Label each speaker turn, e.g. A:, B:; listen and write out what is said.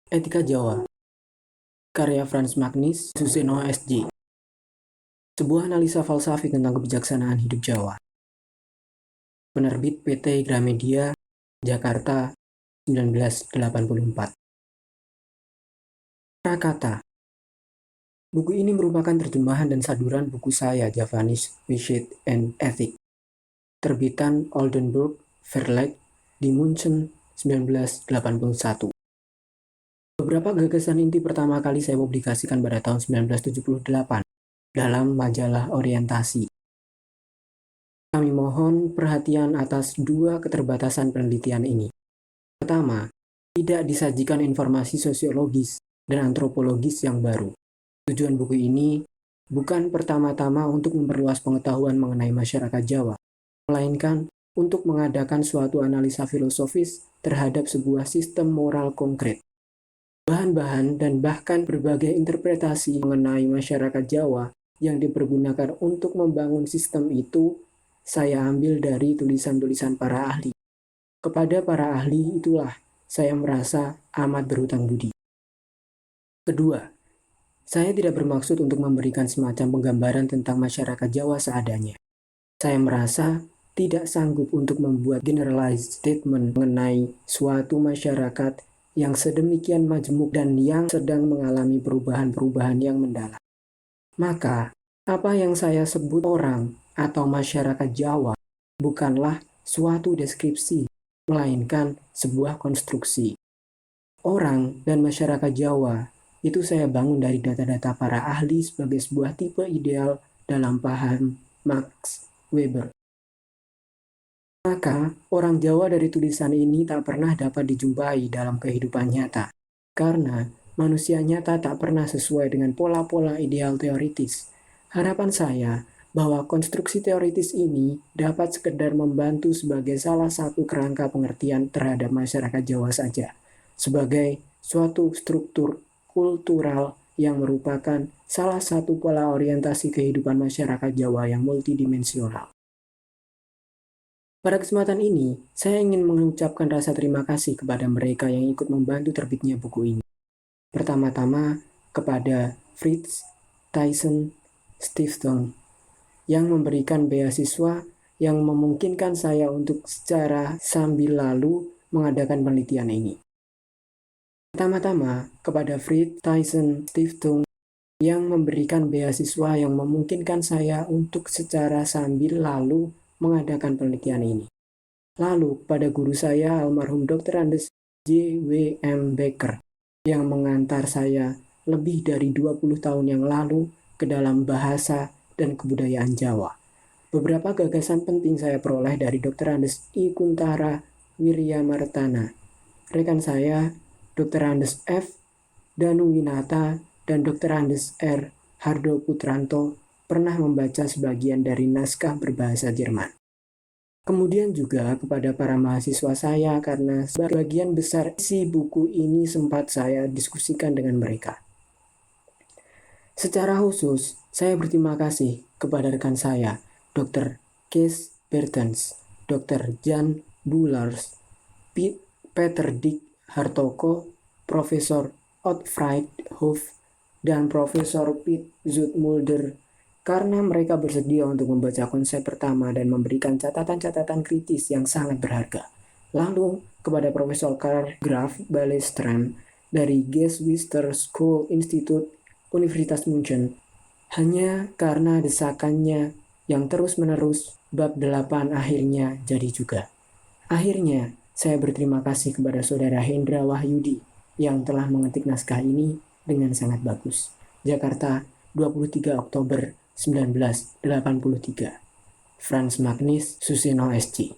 A: Etika Jawa, karya Franz Magnus Suseno SJ. Sebuah analisa falsafi tentang kebijaksanaan hidup Jawa. Penerbit PT Gramedia, Jakarta, 1984. Prakata. Buku ini merupakan terjemahan dan saduran buku saya Javanese Wished and Ethic, terbitan Oldenburg Verlag di Munchen 1981. Beberapa gagasan inti pertama kali saya publikasikan pada tahun 1978 dalam majalah orientasi. Kami mohon perhatian atas dua keterbatasan penelitian ini. Pertama, tidak disajikan informasi sosiologis dan antropologis yang baru. Tujuan buku ini bukan pertama-tama untuk memperluas pengetahuan mengenai masyarakat Jawa, melainkan untuk mengadakan suatu analisa filosofis terhadap sebuah sistem moral konkret. Bahan-bahan dan bahkan berbagai interpretasi mengenai masyarakat Jawa yang dipergunakan untuk membangun sistem itu saya ambil dari tulisan-tulisan para ahli. Kepada para ahli itulah saya merasa amat berhutang budi. Kedua, saya tidak bermaksud untuk memberikan semacam penggambaran tentang masyarakat Jawa seadanya. Saya merasa tidak sanggup untuk membuat generalized statement mengenai suatu masyarakat yang sedemikian majemuk dan yang sedang mengalami perubahan-perubahan yang mendalam. Maka, apa yang saya sebut orang atau masyarakat Jawa bukanlah suatu deskripsi, melainkan sebuah konstruksi. Orang dan masyarakat Jawa itu saya bangun dari data-data para ahli sebagai sebuah tipe ideal dalam paham Max Weber. Maka, orang Jawa dari tulisan ini tak pernah dapat dijumpai dalam kehidupan nyata, karena manusia nyata tak pernah sesuai dengan pola-pola ideal teoritis. Harapan saya bahwa konstruksi teoritis ini dapat sekedar membantu sebagai salah satu kerangka pengertian terhadap masyarakat Jawa saja, sebagai suatu struktur kultural yang merupakan salah satu pola orientasi kehidupan masyarakat Jawa yang multidimensional. Pada kesempatan ini, saya ingin mengucapkan rasa terima kasih kepada mereka yang ikut membantu terbitnya buku ini. Pertama-tama, kepada Fritz Thyssen Stiftung yang memberikan beasiswa yang memungkinkan saya untuk secara sambil lalu mengadakan penelitian ini. Pertama-tama, kepada Fritz Thyssen Stiftung yang memberikan beasiswa yang memungkinkan saya untuk secara sambil lalu mengadakan penelitian ini. Lalu pada guru saya almarhum Dr. Andes J.W.M. Becker yang mengantar saya lebih dari 20 tahun yang lalu ke dalam bahasa dan kebudayaan Jawa. Beberapa gagasan penting saya peroleh dari Dr. Andes I. Kuntara Wiryamartana, rekan saya Dr. Andes F. Danu Winata dan Dr. Andes R. Hardo Putranto pernah membaca sebagian dari naskah berbahasa Jerman. Kemudian juga kepada para mahasiswa saya karena sebagian besar isi buku ini sempat saya diskusikan dengan mereka. Secara khusus, saya berterima kasih kepada rekan saya, Dr. Kees Bertens, Dr. Jan Boelers, Peter Dick Hartoko, Profesor Otfried Hof, dan Profesor Piet Zoetmulder karena mereka bersedia untuk membaca konsep pertama dan memberikan catatan-catatan kritis yang sangat berharga. Lalu, kepada Profesor Karl Graf Ballestrom dari Geswister School Institute Universitas München, hanya karena desakannya yang terus-menerus, bab 8 akhirnya jadi juga. Akhirnya, saya berterima kasih kepada Saudara Hendra Wahyudi yang telah mengetik naskah ini dengan sangat bagus. Jakarta, 23 Oktober 1983. Franz Magnus Suseno SJ.